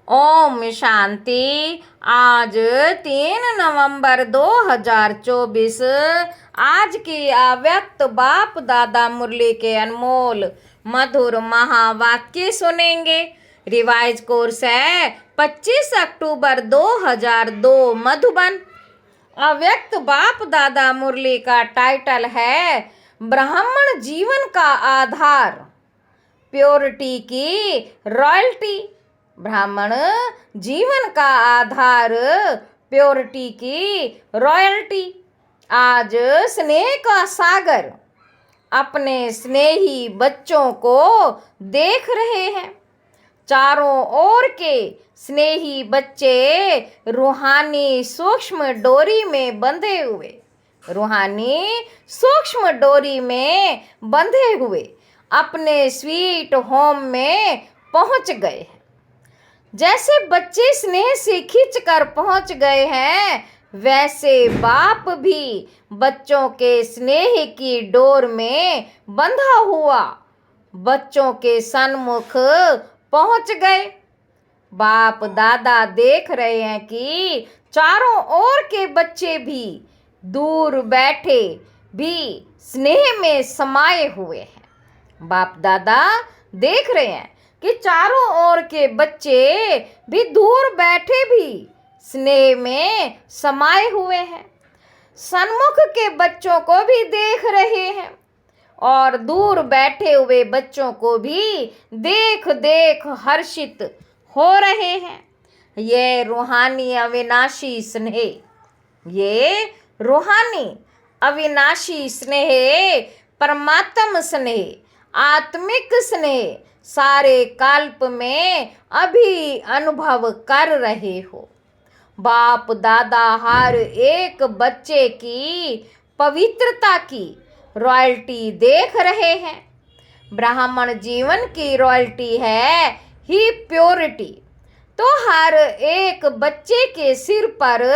ओम शांति। आज 3 नवंबर 2024। आज की अव्यक्त बाप दादा मुरली के अनमोल मधुर महावाक्य सुनेंगे। रिवाइज कोर्स है 25 अक्टूबर 2002 मधुबन। अव्यक्त बाप दादा मुरली का टाइटल है ब्राह्मण जीवन का आधार, प्योरिटी की रॉयल्टी। ब्राह्मण जीवन का आधार, प्योरिटी की रॉयल्टी। आज स्नेह का सागर अपने स्नेही बच्चों को देख रहे हैं। चारों ओर के स्नेही बच्चे रूहानी सूक्ष्म डोरी में बंधे हुए, रूहानी सूक्ष्म डोरी में बंधे हुए अपने स्वीट होम में पहुंच गए हैं। जैसे बच्चे स्नेह से खींच कर पहुंच गए हैं, वैसे बाप भी बच्चों के स्नेह की डोर में बंधा हुआ बच्चों के सन्मुख पहुंच गए। बाप दादा देख रहे हैं कि चारों ओर के बच्चे भी दूर बैठे भी स्नेह में समाये हुए हैं। बाप दादा देख रहे हैं कि चारों ओर के बच्चे भी दूर बैठे भी स्नेह में समाये हुए हैं। सन्मुख के बच्चों को भी देख रहे हैं और दूर बैठे हुए बच्चों को भी देख देख हर्षित हो रहे हैं। ये रूहानी अविनाशी स्नेह, ये रूहानी अविनाशी स्नेह, परमात्म स्नेह, आत्मिक स्नेह सारे कल्प में अभी अनुभव कर रहे हो। बाप दादा हर एक बच्चे की पवित्रता की रॉयल्टी देख रहे हैं। ब्राह्मण जीवन की रॉयल्टी है ही प्योरिटी। तो हर एक बच्चे के सिर पर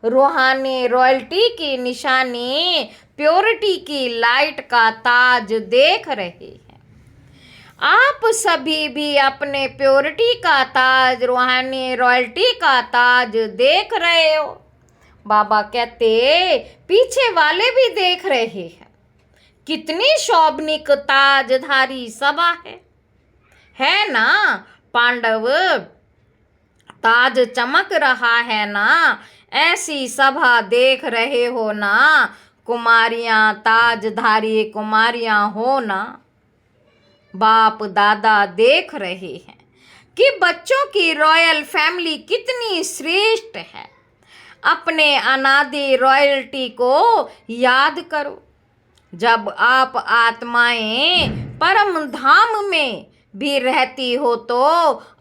रूहानी रॉयल्टी की निशानी, प्योरिटी की लाइट का ताज देख रहे हैं। आप सभी भी अपने प्योरिटी का ताज, रूहानी रॉयल्टी का ताज देख रहे हो। बाबा कहते पीछे वाले भी देख रहे हैं। कितनी शोभनिक ताजधारी सभा है ना। पांडव ताज चमक रहा है ना, ऐसी सभा देख रहे हो ना। कुमारियां ताजधारी कुमारियां हो ना। बाप दादा देख रहे हैं कि बच्चों की रॉयल फैमिली कितनी श्रेष्ठ है। अपने अनादि रॉयल्टी को याद करो। जब आप आत्माएं परम धाम में भी रहती हो तो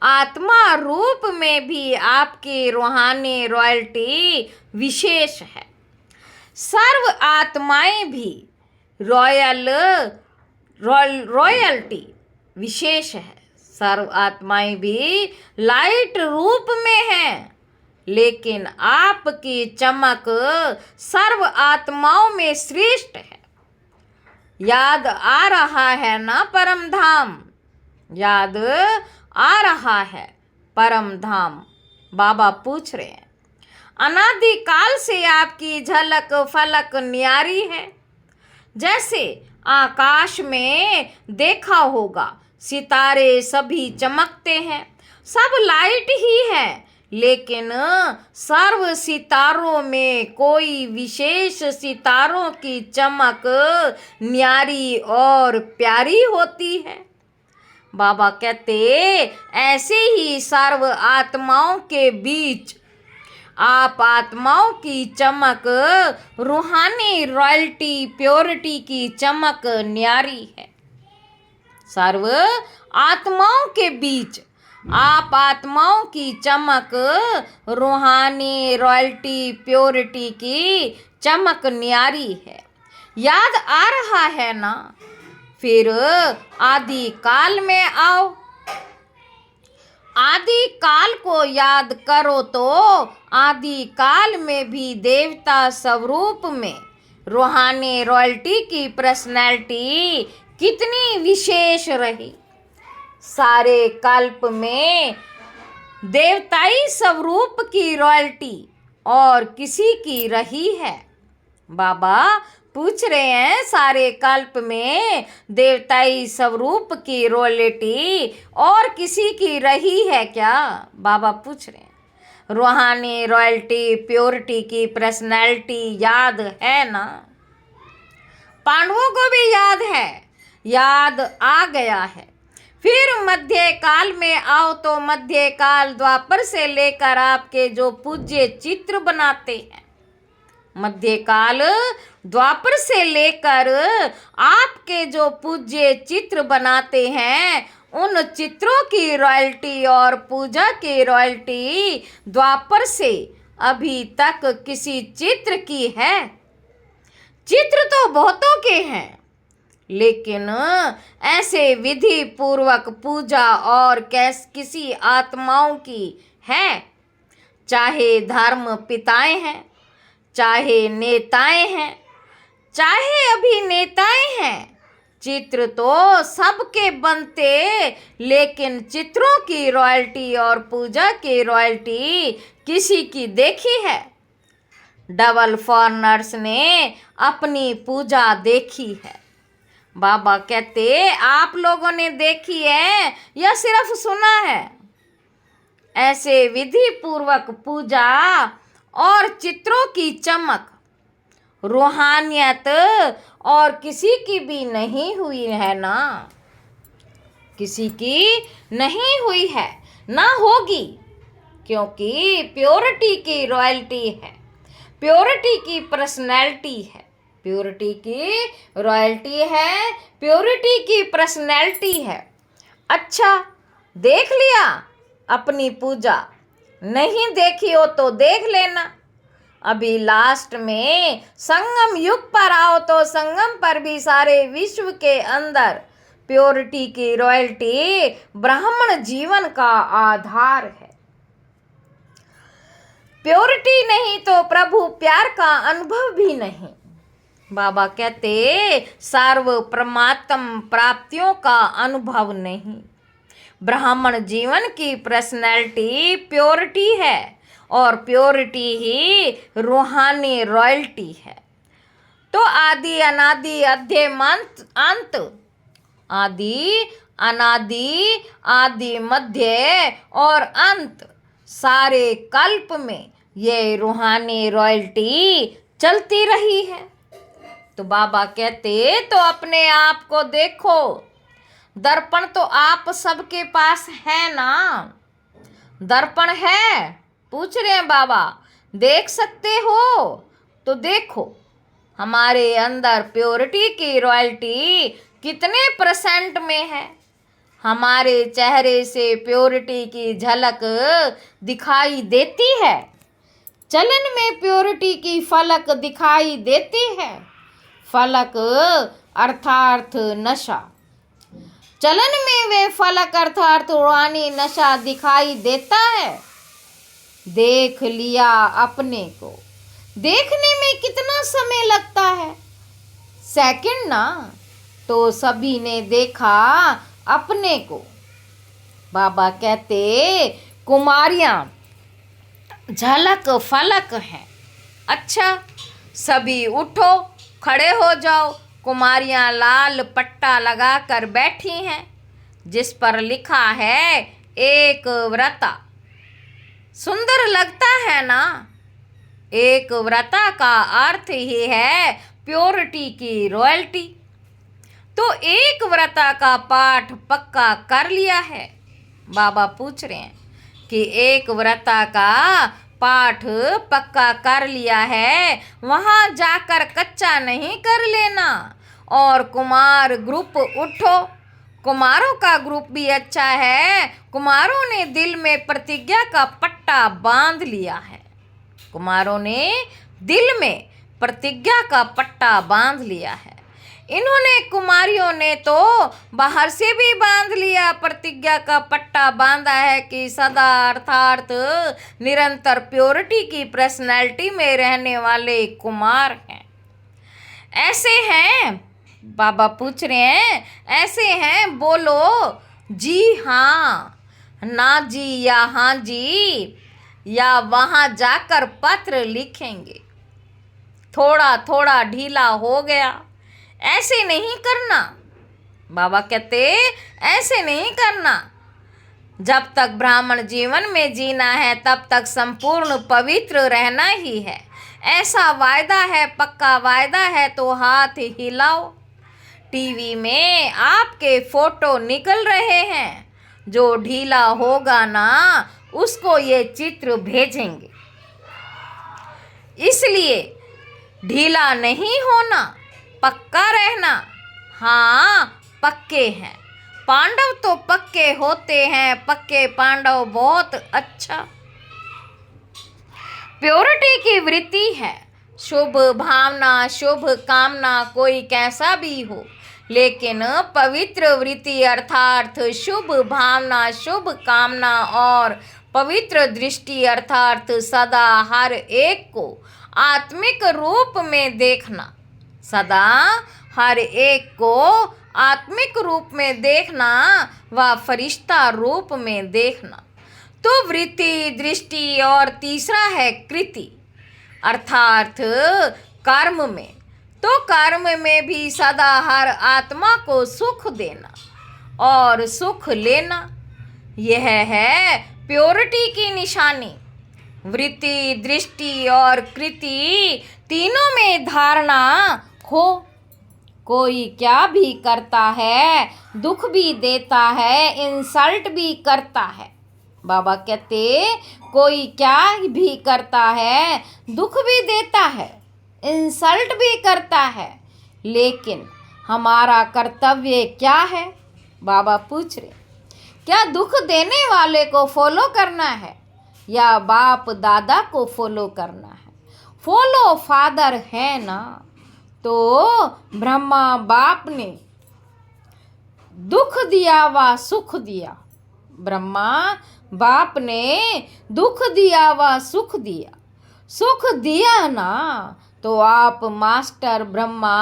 आत्मा रूप में भी आपकी रूहानी रॉयल्टी विशेष है। सर्व आत्माएं भी रॉयल्टी विशेष है। सर्व आत्माएं भी लाइट रूप में हैं, लेकिन आपकी चमक सर्व आत्माओं में श्रेष्ठ है। याद आ रहा है ना परम धाम, याद आ रहा है परम धाम। बाबा पूछ रहे हैं अनादि काल से आपकी झलक फलक न्यारी है। जैसे आकाश में देखा होगा सितारे सभी चमकते हैं, सब लाइट ही है, लेकिन सर्व सितारों में कोई विशेष सितारों की चमक न्यारी और प्यारी होती है। बाबा कहते ऐसे ही सर्व आत्माओं के बीच आप आत्माओं की चमक, रूहानी रॉयल्टी प्योरिटी की चमक न्यारी है। सर्व आत्माओं के बीच आप आत्माओं की चमक, रूहानी रॉयल्टी प्योरिटी की चमक न्यारी है। याद आ रहा है ना। फिर आदि काल में आओ। आदि काल को याद करो तो आदि काल में भी देवता स्वरूप में रूहानी रॉयल्टी की पर्सनैलिटी कितनी विशेष रही। सारे कल्प में देवताई स्वरूप की रॉयल्टी और किसी की रही है। बाबा पूछ रहे हैं सारे कल्प में देवताई स्वरूप की रॉयल्टी और किसी की रही है क्या? बाबा पूछ रहे हैं। रूहानी रॉयल्टी प्योरिटी की पर्सनैलिटी याद है ना? पांडवों को भी याद है, याद आ गया है। फिर मध्य काल में आओ तो मध्य काल द्वापर से लेकर आपके जो पूज्य चित्र बनाते हैं, मध्य काल द्वापर से लेकर आपके जो पूज्य चित्र बनाते हैं, उन चित्रों की रॉयल्टी और पूजा की रॉयल्टी द्वापर से अभी तक किसी चित्र की है? चित्र तो बहुतों के हैं, लेकिन ऐसे विधि पूर्वक पूजा और किसी आत्माओं की है? चाहे धर्म पिताएं हैं, चाहे नेताएं हैं, चाहे अभिनेताएं हैं, चित्र तो सबके बनते, लेकिन चित्रों की रॉयल्टी और पूजा की रॉयल्टी किसी की देखी है? डबल फॉरनर्स ने अपनी पूजा देखी है। बाबा कहते आप लोगों ने देखी है या सिर्फ सुना है? ऐसे विधि पूर्वक पूजा और चित्रों की चमक रूहानियत और किसी की भी नहीं हुई है ना? किसी की नहीं हुई है, ना होगी, क्योंकि प्योरिटी की रॉयल्टी है, प्योरिटी की पर्सनैलिटी है, प्योरिटी की रॉयल्टी है, प्योरिटी की पर्सनैलिटी है। अच्छा, देख लिया अपनी पूजा? नहीं देखी हो तो देख लेना। अभी लास्ट में संगम युग पर आओ तो संगम पर भी सारे विश्व के अंदर प्योरिटी की रॉयल्टी ब्राह्मण जीवन का आधार है। प्योरिटी नहीं तो प्रभु प्यार का अनुभव भी नहीं। बाबा कहते सर्व परमात्म प्राप्तियों का अनुभव नहीं। ब्राह्मण जीवन की पर्सनैलिटी प्योरिटी है और प्योरिटी ही रूहानी रॉयल्टी है। तो आदि अनादि अध्य अंत, आदि अनादि आदि मध्य और अंत, सारे कल्प में ये रूहानी रॉयल्टी चलती रही है। तो बाबा कहते तो अपने आप को देखो। दर्पण तो आप सबके पास है ना? दर्पण है? पूछ रहे हैं बाबा। देख सकते हो तो देखो हमारे अंदर प्योरिटी की रॉयल्टी कितने परसेंट में है। हमारे चेहरे से प्योरिटी की झलक दिखाई देती है। चलन में प्योरिटी की फलक दिखाई देती है। फलक अर्थात नशा, चलन में वे फलक अर्थात रूहानी नशा दिखाई देता है। देख लिया अपने को। देखने में कितना समय लगता है? सेकंड ना? तो सभी ने देखा अपने को। बाबा कहते कुमारियां झलक फलक हैं। अच्छा, सभी उठो, खड़े हो जाओ। कुमारियां लाल पट्टा लगाकर बैठी हैं, जिस पर लिखा है एक व्रता। सुंदर लगता है ना? एक व्रता का अर्थ ही है प्योरिटी की रॉयल्टी। तो एक व्रता का पाठ पक्का कर लिया है। बाबा पूछ रहे हैं कि एक व्रता का पाठ पक्का कर लिया है, वहाँ जाकर कच्चा नहीं कर लेना। और कुमार ग्रुप उठो। कुमारों का ग्रुप भी अच्छा है। कुमारों ने दिल में प्रतिज्ञा का पट्टा बांध लिया है। कुमारों ने दिल में प्रतिज्ञा का पट्टा बांध लिया है। इन्होंने कुमारियों ने तो बाहर से भी बांध लिया, प्रतिज्ञा का पट्टा बांधा है कि सदा अर्थात निरंतर प्योरिटी की पर्सनैलिटी में रहने वाले कुमार हैं। ऐसे हैं? बाबा पूछ रहे हैं ऐसे हैं? बोलो जी हाँ। ना जी या हाँ जी, या वहाँ जाकर पत्र लिखेंगे। थोड़ा थोड़ा ढीला हो गया, ऐसे नहीं करना। बाबा कहते ऐसे नहीं करना। जब तक ब्राह्मण जीवन में जीना है तब तक संपूर्ण पवित्र रहना ही है। ऐसा वायदा है, पक्का वायदा है, तो हाथ हिलाओ। टीवी में आपके फोटो निकल रहे हैं। जो ढीला होगा ना, उसको ये चित्र भेजेंगे। इसलिए ढीला नहीं होना, पक्का रहना। हाँ, पक्के हैं। पांडव तो पक्के होते हैं, पक्के पांडव बहुत अच्छा। प्योरिटी की वृत्ति है, शुभ भावना, शुभ कामना, कोई कैसा भी हो, लेकिन पवित्र वृत्ति अर्थात शुभ भावना, शुभ कामना और पवित्र दृष्टि अर्थात सदा हर एक को आत्मिक रूप में देखना। सदा हर एक को आत्मिक रूप में देखना व फरिश्ता रूप में देखना। तो वृत्ति, दृष्टि और तीसरा है कृति अर्थात कर्म में। तो कर्म में भी सदा हर आत्मा को सुख देना और सुख लेना, यह है प्योरिटी की निशानी। वृत्ति, दृष्टि और कृति तीनों में धारणा हो। कोई क्या भी करता है, दुख भी देता है, इंसल्ट भी करता है। बाबा कहते कोई क्या भी करता है, दुख भी देता है, इंसल्ट भी करता है, लेकिन हमारा कर्तव्य क्या है? बाबा पूछ रहे, क्या दुख देने वाले को फॉलो करना है या बाप दादा को फॉलो करना है? फॉलो फादर है ना। तो ब्रह्मा बाप ने दुख दिया व सुख दिया। ब्रह्मा बाप ने दुख दिया व सुख दिया। सुख दिया ना, तो आप मास्टर ब्रह्मा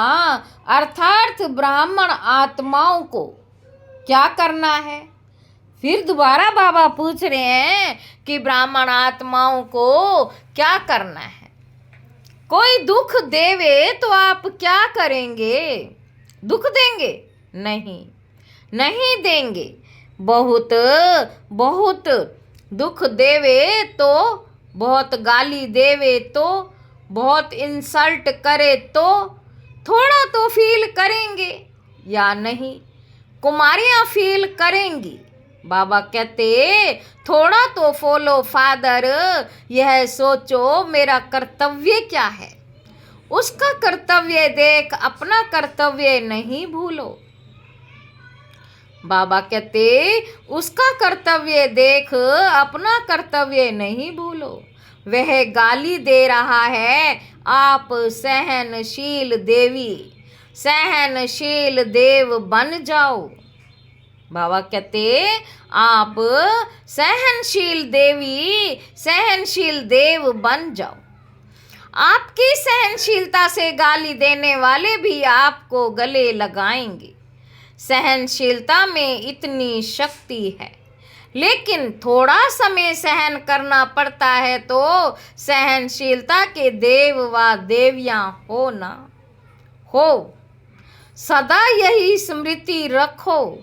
अर्थात ब्राह्मण आत्माओं को क्या करना है? फिर दोबारा बाबा पूछ रहे हैं कि ब्राह्मण आत्माओं को क्या करना है? कोई दुख देवे तो आप क्या करेंगे? दुख देंगे? नहीं, नहीं देंगे। बहुत बहुत दुख देवे तो, बहुत गाली देवे तो, बहुत इंसल्ट करे तो थोड़ा तो फील करेंगे या नहीं? कुमारियाँ फील करेंगी। बाबा कहते थोड़ा तो फॉलो फादर, यह सोचो मेरा कर्तव्य क्या है। उसका कर्तव्य देख अपना कर्तव्य नहीं भूलो। बाबा कहते उसका कर्तव्य देख अपना कर्तव्य नहीं भूलो। वह गाली दे रहा है, आप सहनशील देवी, सहनशील देव बन जाओ। बाबा कहते आप सहनशील देवी, सहनशील देव बन जाओ। आपकी सहनशीलता से गाली देने वाले भी आपको गले लगाएंगे। सहनशीलता में इतनी शक्ति है, लेकिन थोड़ा समय सहन करना पड़ता है। तो सहनशीलता के देव व देवियाँ हो ना हो। सदा यही स्मृति रखो,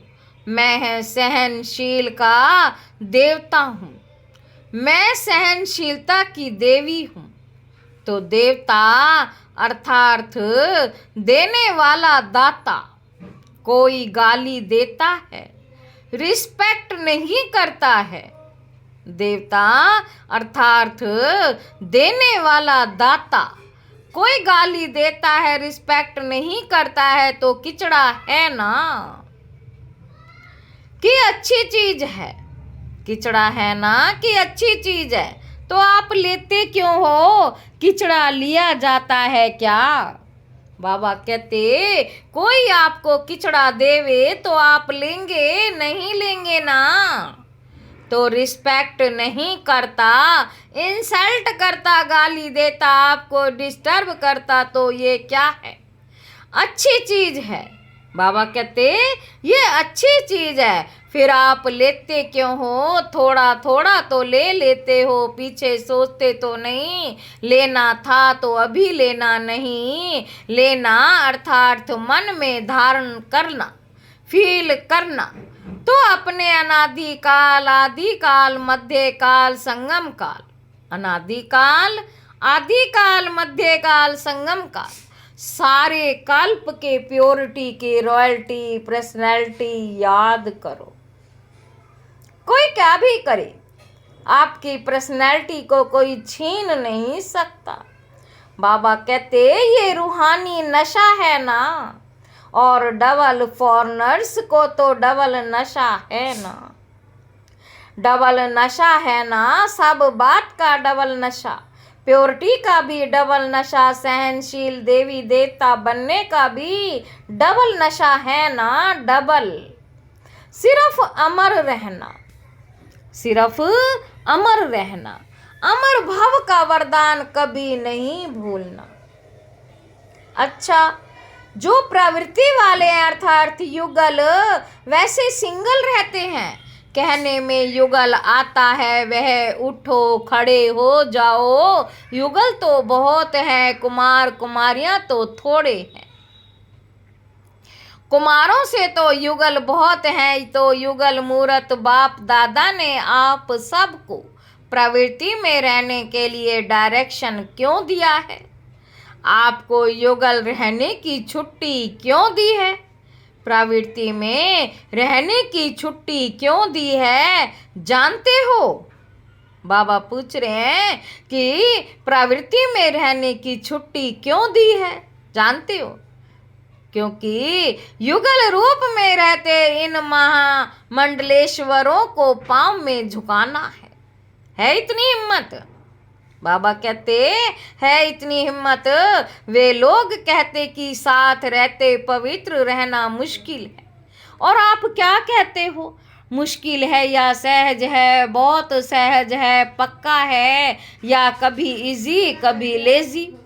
मैं सहनशील का देवता हूँ, मैं सहनशीलता की देवी हूँ। तो देवता अर्थात देने वाला दाता कोई गाली देता है, रिस्पेक्ट नहीं करता है। देवता अर्थात देने वाला दाता कोई गाली देता है, रिस्पेक्ट नहीं करता है, तो किचड़ा है ना कि अच्छी चीज है? किचड़ा है ना कि अच्छी चीज है? तो आप लेते क्यों हो? किचड़ा लिया जाता है क्या? बाबा कहते कोई आपको किचड़ा देवे तो आप लेंगे? नहीं लेंगे ना। तो रिस्पेक्ट नहीं करता, इंसल्ट करता, गाली देता, आपको डिस्टर्ब करता, तो ये क्या है? अच्छी चीज है। बाबा कहते ये अच्छी चीज है, फिर आप लेते क्यों हो? थोड़ा थोड़ा तो ले लेते हो, पीछे सोचते तो नहीं। लेना था तो अभी लेना नहीं। लेना अर्थात मन में धारण करना, फील करना। तो अपने अनादि काल, आदि काल, मध्य काल, संगम काल, अनादि काल, आदि काल, मध्य काल, संगम काल, सारे कल्प के प्योरिटी के रॉयल्टी पर्सनैलिटी याद करो। कोई क्या भी करे, आपकी पर्सनैलिटी को कोई छीन नहीं सकता। बाबा कहते ये रूहानी नशा है ना, और डबल फॉरनर्स को तो डबल नशा है ना। डबल नशा है ना, सब बात का डबल नशा। प्योरिटी का भी डबल नशा, सहनशील देवी देवता बनने का भी डबल नशा है ना, डबल। सिर्फ अमर रहना, सिर्फ अमर रहना, अमर भव का वरदान कभी नहीं भूलना। अच्छा, जो प्रवृत्ति वाले अर्थात युगल वैसे सिंगल रहते हैं। कहने में युगल आता है, वह उठो खड़े हो जाओ। युगल तो बहुत है, कुमार कुमारियां तो थोड़े हैं। कुमारों से तो युगल बहुत हैं, तो युगल मूरत बाप दादा ने आप सबको प्रवृत्ति में रहने के लिए डायरेक्शन क्यों दिया है? आपको युगल रहने की छुट्टी क्यों दी है? प्रवृत्ति में रहने की छुट्टी क्यों दी है, जानते हो? बाबा पूछ रहे हैं कि प्रवृत्ति में रहने की छुट्टी क्यों दी है, जानते हो? क्योंकि युगल रूप में रहते इन महामंडलेश्वरों को पांव में झुकाना है इतनी हिम्मत? बाबा कहते है इतनी हिम्मत। वे लोग कहते कि साथ रहते पवित्र रहना मुश्किल है, और आप क्या कहते हो? मुश्किल है या सहज है, बहुत सहज है, पक्का है, या कभी इजी कभी लेजी?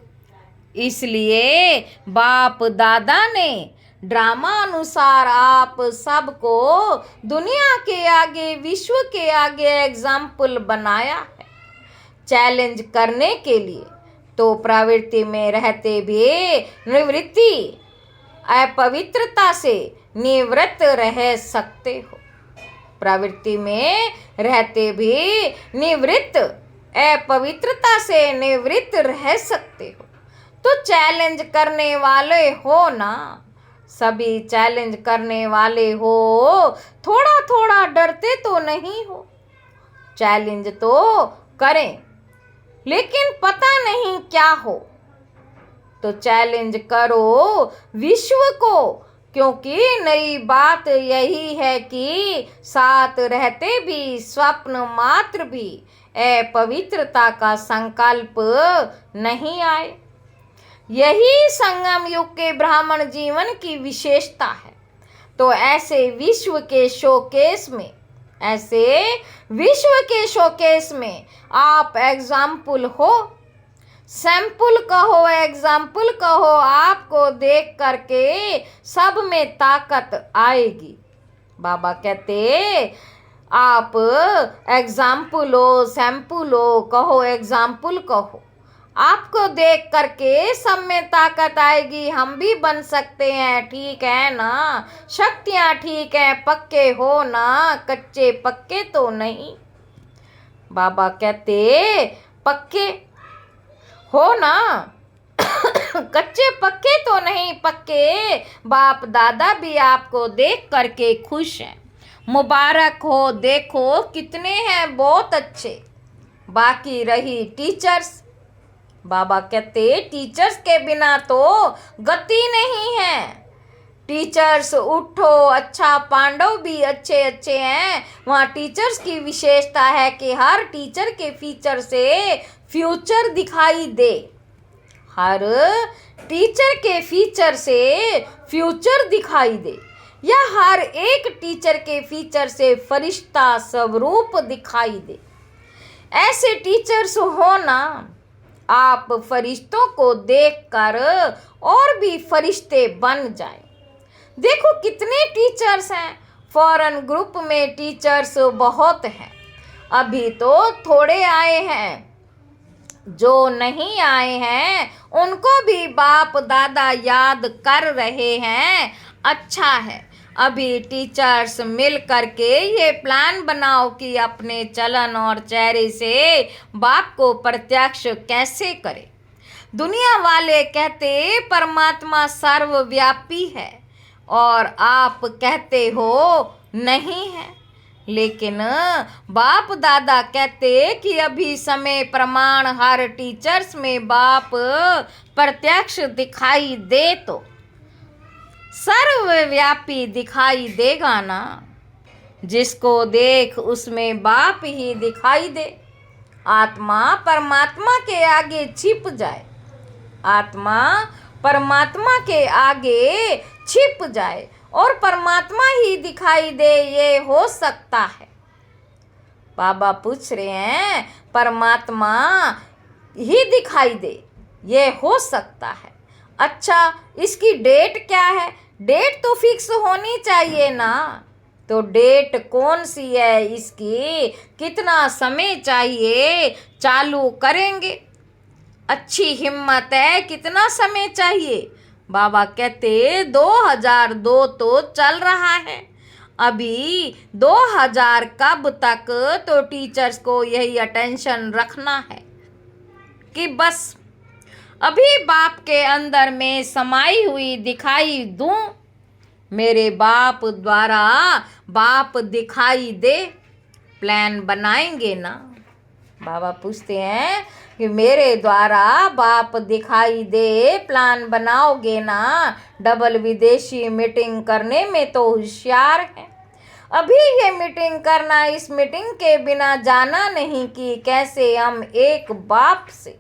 इसलिए बाप दादा ने ड्रामा अनुसार आप सबको दुनिया के आगे, विश्व के आगे एग्जाम्पल बनाया है, चैलेंज करने के लिए। तो प्रवृत्ति में रहते भी निवृत्ति अपवित्रता से निवृत्त रह सकते हो। प्रवृत्ति में रहते भी निवृत्त अपवित्रता से निवृत्त रह सकते हो। तो चैलेंज करने वाले हो ना, सभी चैलेंज करने वाले हो। थोड़ा थोड़ा डरते तो नहीं हो? चैलेंज तो करें, लेकिन पता नहीं क्या हो। तो चैलेंज करो विश्व को, क्योंकि नई बात यही है कि साथ रहते भी स्वप्न मात्र भी अपवित्रता का संकल्प नहीं आए। यही संगम युग के ब्राह्मण जीवन की विशेषता है। तो ऐसे विश्व के शोकेस में, ऐसे विश्व के शोकेस में आप एग्जाम्पल हो, सैंपल कहो, एग्जाम्पल कहो। आपको देख करके सब में ताकत आएगी। बाबा कहते आप एग्जाम्पल हो, सैंपल हो, कहो एग्जाम्पल कहो। आपको देख करके सब में ताकत आएगी, हम भी बन सकते हैं, ठीक है ना? शक्तियाँ ठीक है, पक्के हो ना, कच्चे पक्के तो नहीं। बाबा कहते पक्के हो ना, कच्चे पक्के तो नहीं, पक्के। बाप दादा भी आपको देख करके खुश हैं, मुबारक हो। देखो कितने हैं बहुत अच्छे। बाकी रही टीचर्स, बाबा कहते टीचर्स के बिना तो गति नहीं है। टीचर्स उठो, अच्छा पांडव भी अच्छे अच्छे हैं। वहाँ टीचर्स की विशेषता है कि हर टीचर के फीचर से फ्यूचर दिखाई दे। हर टीचर के फीचर से फ्यूचर दिखाई दे, या हर एक टीचर के फीचर से फरिश्ता स्वरूप दिखाई दे। ऐसे टीचर्स हो ना, आप फरिश्तों को देखकर और भी फरिश्ते बन जाएं। देखो कितने टीचर्स हैं, फॉरेन ग्रुप में टीचर्स बहुत हैं, अभी तो थोड़े आए हैं, जो नहीं आए हैं उनको भी बाप दादा याद कर रहे हैं। अच्छा है, अभी टीचर्स मिल करके ये प्लान बनाओ कि अपने चलन और चेहरे से बाप को प्रत्यक्ष कैसे करें। दुनिया वाले कहते परमात्मा सर्वव्यापी है और आप कहते हो नहीं है, लेकिन बाप दादा कहते कि अभी समय प्रमाण हर टीचर्स में बाप प्रत्यक्ष दिखाई दे तो सर्वव्यापी दिखाई देगा ना। जिसको देख उसमें बाप ही दिखाई दे। आत्मा परमात्मा के आगे छिप जाए, आत्मा परमात्मा के आगे छिप जाए और परमात्मा ही दिखाई दे, ये हो सकता है। बाबा पूछ रहे हैं परमात्मा ही दिखाई दे, ये हो सकता है। अच्छा, इसकी डेट क्या है? डेट तो फिक्स होनी चाहिए ना। तो डेट कौन सी है इसकी? कितना समय चाहिए? चालू करेंगे। अच्छी हिम्मत है, कितना समय चाहिए? बाबा कहते 2002 तो चल रहा है, अभी 2000 कब तक? तो टीचर्स को यही अटेंशन रखना है कि बस अभी बाप के अंदर में समाई हुई दिखाई दूं, मेरे बाप द्वारा बाप दिखाई दे। प्लान बनाएंगे ना। बाबा पूछते हैं कि मेरे द्वारा बाप दिखाई दे, प्लान बनाओगे ना? डबल विदेशी मीटिंग करने में तो होशियार है। अभी ये मीटिंग करना, इस मीटिंग के बिना जाना नहीं कि कैसे हम एक बाप से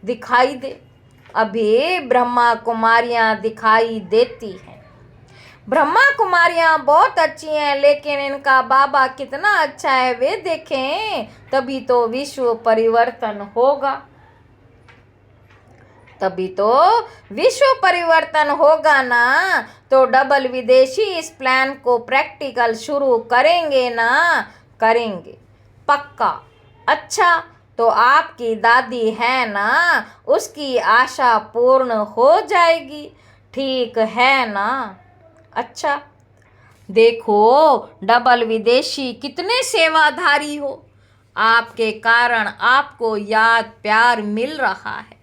दिखाई दे। अभी ब्रह्मा कुमारियाँ दिखाई देती हैं। ब्रह्मा कुमारियाँ बहुत अच्छी हैं, लेकिन इनका बाबा कितना अच्छा है वे देखें, तभी तो विश्व परिवर्तन होगा। तभी तो विश्व परिवर्तन होगा ना। तो डबल विदेशी इस प्लान को प्रैक्टिकल शुरू करेंगे ना? करेंगे पक्का। अच्छा, तो आपकी दादी है ना, उसकी आशा पूर्ण हो जाएगी, ठीक है ना? अच्छा, देखो डबल विदेशी कितने सेवाधारी हो, आपके कारण आपको याद प्यार मिल रहा है।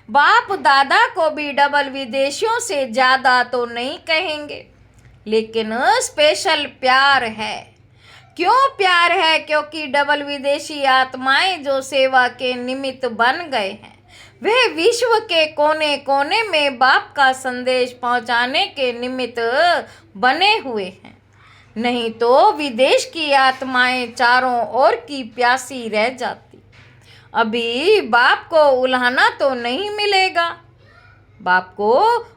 बाप दादा को भी डबल विदेशियों से ज़्यादा तो नहीं कहेंगे, लेकिन स्पेशल प्यार है। क्यों प्यार है? क्योंकि डबल विदेशी आत्माएं जो सेवा के निमित्त बन गए हैं, वे विश्व के कोने कोने में बाप का संदेश पहुंचाने के निमित्त बने हुए हैं। नहीं तो विदेश की आत्माएं चारों ओर की प्यासी रह जाती। अभी बाप को उल्हाना तो नहीं मिलेगा, बाप को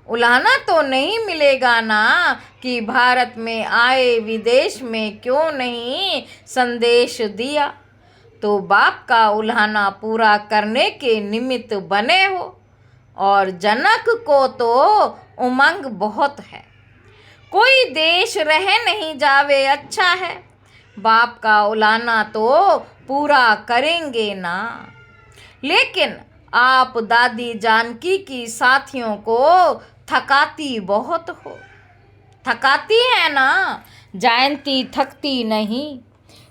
उल्हाना तो नहीं मिलेगा ना कि भारत में आए, विदेश में क्यों नहीं संदेश दिया। तो बाप का उल्हाना पूरा करने के निमित्त बने हो। और जनक को तो उमंग बहुत है, कोई देश रह नहीं जावे, अच्छा है। बाप का उल्हाना तो पूरा करेंगे ना। लेकिन आप दादी जानकी की साथियों को थकाती बहुत हो। थकाती है ना, जयंती थकती नहीं,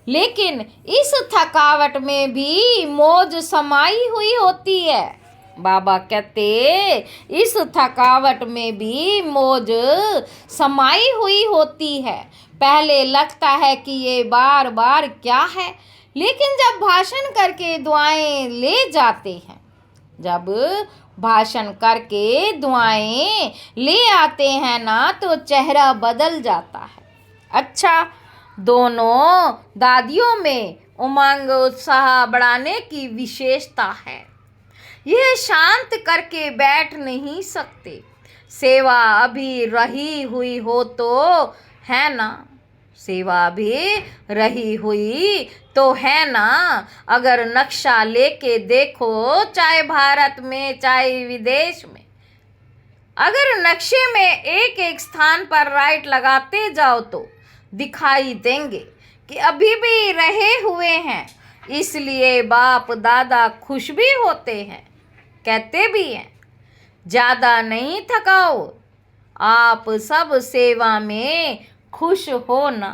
लेकिन इस थकावट में भी मौज समाई हुई होती है। बाबा कहते इस थकावट में भी मौज समाई हुई होती है। पहले लगता है कि ये बार बार क्या है, लेकिन जब भाषण करके दुआएं ले जाते हैं, जब भाषण करके दुआएं ले आते हैं ना, तो चेहरा बदल जाता है। अच्छा, दोनों दादियों में उमंग उत्साह बढ़ाने की विशेषता है। यह शांत करके बैठ नहीं सकते। सेवा अभी रही हुई हो तो है ना, सेवा भी रही हुई तो है ना। अगर नक्शा लेके देखो, चाहे भारत में चाहे विदेश में, अगर नक्शे में एक एक स्थान पर राइट लगाते जाओ तो दिखाई देंगे कि अभी भी रहे हुए हैं। इसलिए बाप दादा खुश भी होते हैं, कहते भी हैं, ज़्यादा नहीं थकाओ, आप सब सेवा में खुश हो ना।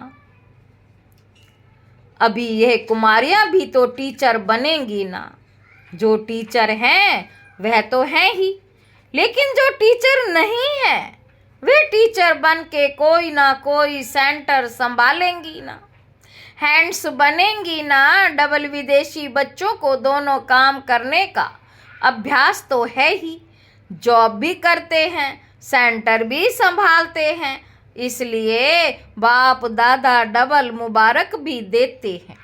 अभी यह कुमारियां भी तो टीचर बनेंगी ना। जो टीचर हैं वह तो हैं ही, लेकिन जो टीचर नहीं है वे टीचर बन के कोई ना कोई सेंटर संभालेंगी ना, हैंड्स बनेंगी ना। डबल विदेशी बच्चों को दोनों काम करने का अभ्यास तो है ही, जॉब भी करते हैं, सेंटर भी संभालते हैं, इसलिए बाप दादा डबल मुबारक भी देते हैं।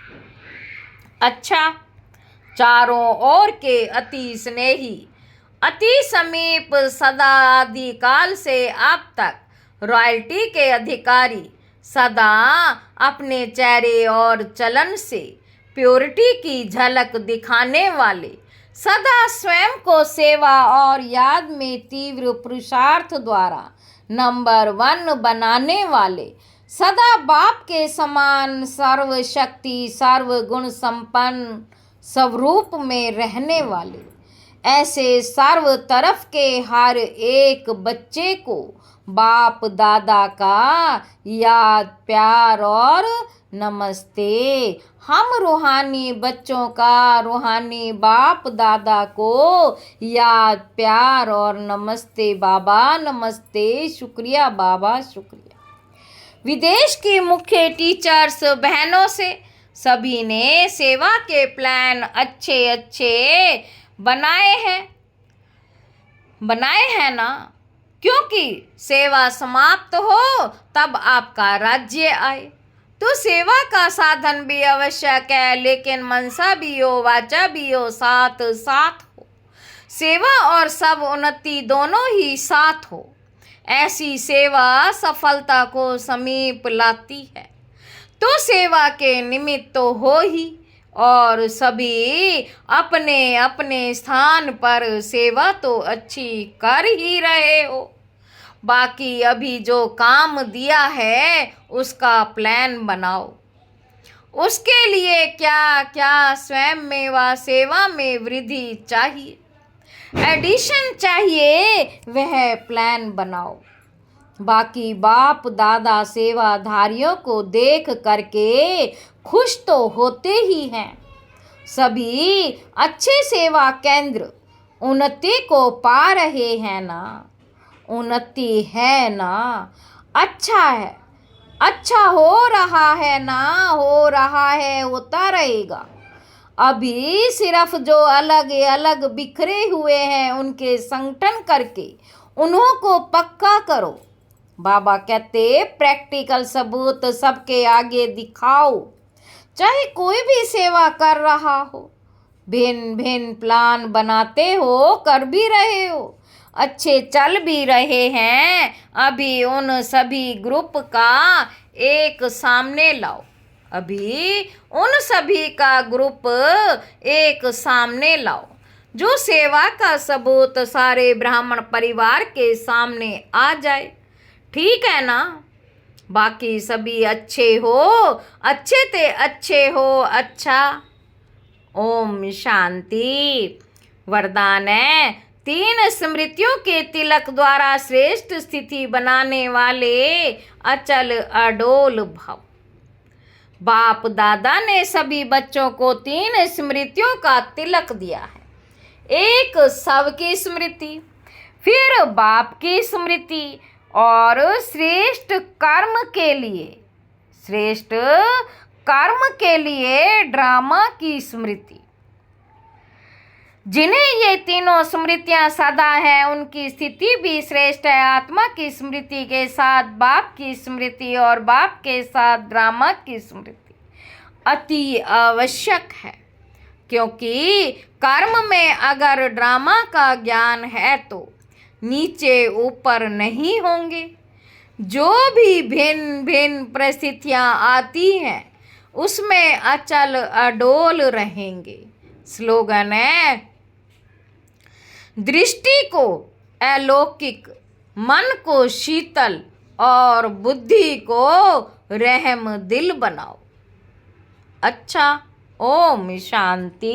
अच्छा, चारों ओर के अति स्नेही, अति समीप, सदा आदिकाल से अब तक रॉयल्टी के अधिकारी, सदा अपने चेहरे और चलन से प्योरिटी की झलक दिखाने वाले, सदा स्वयं को सेवा और याद में तीव्र पुरुषार्थ द्वारा नंबर 1 बनाने वाले, सदा बाप के समान सर्वशक्ति सर्वगुण संपन्न स्वरूप में रहने वाले, ऐसे सर्व तरफ के हर एक बच्चे को बाप दादा का याद, प्यार और नमस्ते। हम रूहानी बच्चों का रूहानी बाप दादा को याद, प्यार और नमस्ते बाबा, नमस्ते, शुक्रिया बाबा, शुक्रिया। विदेश की मुख्य टीचर्स बहनों से सभी ने सेवा के प्लान अच्छे अच्छे बनाए हैं ना, क्योंकि सेवा समाप्त हो तब आपका राज्य आए। तो सेवा का साधन भी आवश्यक है, लेकिन मनसा भी हो, वाचा भी हो, साथ साथ हो। सेवा और सब उन्नति दोनों ही साथ हो, ऐसी सेवा सफलता को समीप लाती है। तो सेवा के निमित्त तो हो ही, और सभी अपने अपने स्थान पर सेवा तो अच्छी कर ही रहे हो। बाकी अभी जो काम दिया है उसका प्लान बनाओ। उसके लिए क्या क्या स्वयं में व सेवा में वृद्धि चाहिए, एडिशन चाहिए, वह प्लान बनाओ। बाकी बाप दादा सेवाधारियों को देख करके खुश तो होते ही हैं। सभी अच्छे सेवा केंद्र उन्नति को पा रहे हैं ना, उन्नति है ना, अच्छा है, अच्छा हो रहा है ना, हो रहा है, होता रहेगा। अभी सिर्फ जो अलग अलग बिखरे हुए हैं उनके संगठन करके उन्हों को पक्का करो। बाबा कहते प्रैक्टिकल सबूत सबके आगे दिखाओ। चाहे कोई भी सेवा कर रहा हो, भिन्न भिन्न प्लान बनाते हो, कर भी रहे हो, अच्छे चल भी रहे हैं, अभी उन सभी ग्रुप का एक सामने लाओ। अभी उन सभी का ग्रुप एक सामने लाओ, जो सेवा का सबूत सारे ब्राह्मण परिवार के सामने आ जाए। ठीक है ना? बाकी सभी अच्छे हो, अच्छे ते अच्छे हो, अच्छा। ओम शांति। वरदान है, 3 स्मृतियों के तिलक द्वारा श्रेष्ठ स्थिति बनाने वाले अचल अडोल भव। बाप दादा ने सभी बच्चों को 3 स्मृतियों का तिलक दिया है। एक शव की स्मृति, फिर बाप की स्मृति, और श्रेष्ठ कर्म के लिए ड्रामा की स्मृति। जिन्हें ये तीनों स्मृतियां सदा है, उनकी स्थिति भी श्रेष्ठ है। आत्मा की स्मृति के साथ बाप की स्मृति और बाप के साथ ड्रामा की स्मृति अति आवश्यक है, क्योंकि कर्म में अगर ड्रामा का ज्ञान है तो नीचे ऊपर नहीं होंगे। जो भी भिन्न भिन्न परिस्थितियां आती हैं उसमें अचल अडोल रहेंगे। स्लोगन है, दृष्टि को अलौकिक मन को शीतल और बुद्धि को रहम दिल बनाओ। अच्छा, ओम शांति।